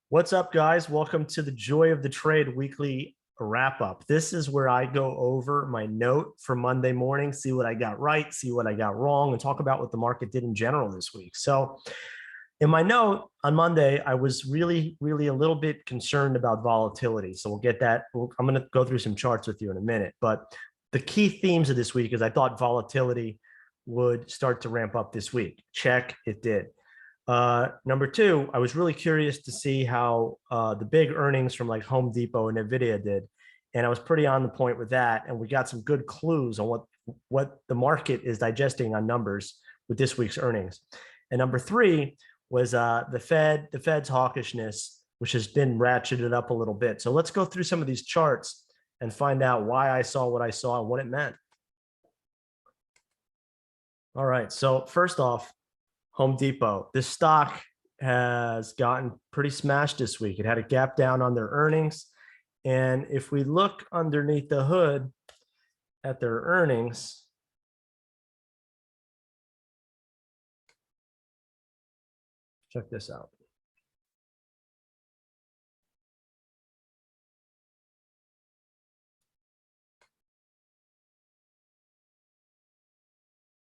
What's up, guys? Welcome to the Joy of the Trade weekly wrap up. This is where I go over my note for Monday morning, see what I got right, see what I got wrong, and talk about what the market did in general this week. So in my note on Monday, I was really a little bit concerned about volatility. So we'll get that. I'm going to go through some charts with you in a minute. But the key themes of this week is I thought volatility would start to ramp up this week. Check, it did. Number two, I was really curious to see how the big earnings from like Home Depot and NVIDIA did. And I was pretty on the point with that. And we got some good clues on what the market is digesting on numbers with this week's earnings. And number three was the Fed's hawkishness, which has been ratcheted up a little bit. So let's go through some of these charts and find out why I saw what I saw and what it meant. All right, so first off, Home Depot. This stock has gotten pretty smashed this week. It had a gap down on their earnings. And if we look underneath the hood at their earnings, check this out.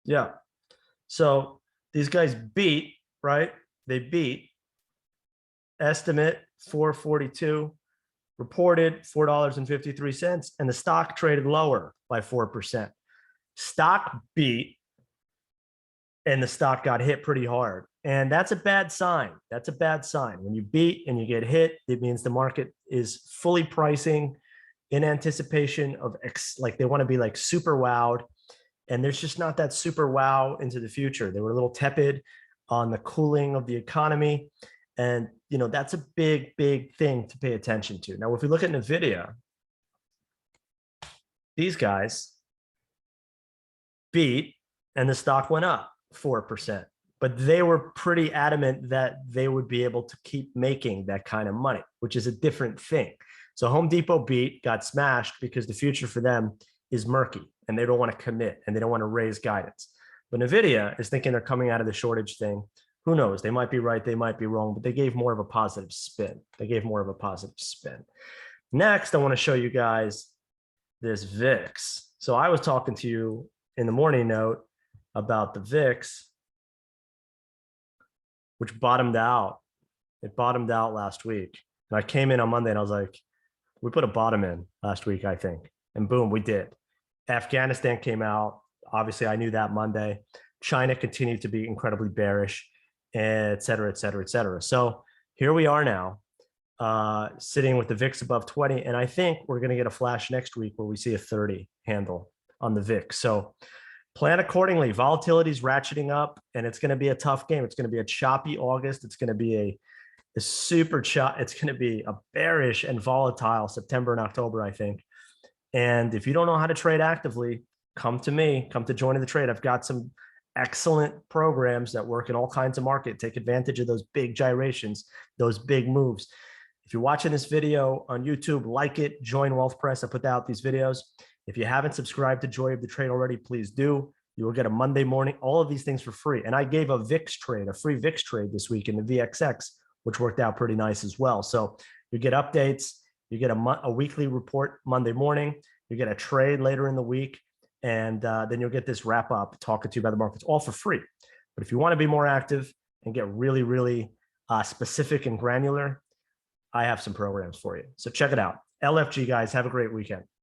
Yeah. So these guys beat, right? They beat estimate 442, reported $4.53, and the stock traded lower by 4%. Stock beat, and the stock got hit pretty hard. And that's a bad sign. That's a bad sign. When you beat and you get hit, it means the market is fully pricing in anticipation of like they want to be like super wowed. And there's just not that super wow into the future. They were a little tepid on the cooling of the economy. And, you know, that's a big thing to pay attention to. Now, if we look at NVIDIA, these guys beat and the stock went up 4%. But they were pretty adamant that they would be able to keep making that kind of money, which is a different thing. So Home Depot beat, got smashed because the future for them is murky and they don't want to commit and they don't want to raise guidance. But NVIDIA is thinking they're coming out of the shortage thing. Who knows? They might be right, they might be wrong, but they gave more of a positive spin. They gave more of a positive spin. Next, I want to show you guys this VIX. So I was talking to you in the morning note about the VIX, which bottomed out. It bottomed out last week. And I came in on Monday and I was like, we put a bottom in last week, I think. And boom, we did. Afghanistan came out. Obviously, I knew that Monday. China continued to be incredibly bearish, et cetera, et cetera, et cetera. So here we are now, sitting with the VIX above 20. And I think we're going to get a flash next week where we see a 30 handle on the VIX. So plan accordingly. Volatility is ratcheting up, and it's going to be a tough game. It's going to be a choppy August. It's going to be a super chop. It's going to be a bearish and volatile September and October, I think. And if you don't know how to trade actively, come to me, come to Join the Trade. I've got some excellent programs that work in all kinds of market. Take advantage of those big gyrations, those big moves. If you're watching this video on YouTube, like it, join Wealth Press. I put out these videos. If you haven't subscribed to Joy of the Trade already, please do. You will get a Monday morning, all of these things for free. And I gave a VIX trade, a free VIX trade this week in the VXX, which worked out pretty nice as well. So you get updates. You get a weekly report Monday morning. You get a trade later in the week. And then you'll get this wrap up talking to you about the markets, all for free. But if you want to be more active and get really specific and granular, I have some programs for you. So check it out. LFG, guys, have a great weekend.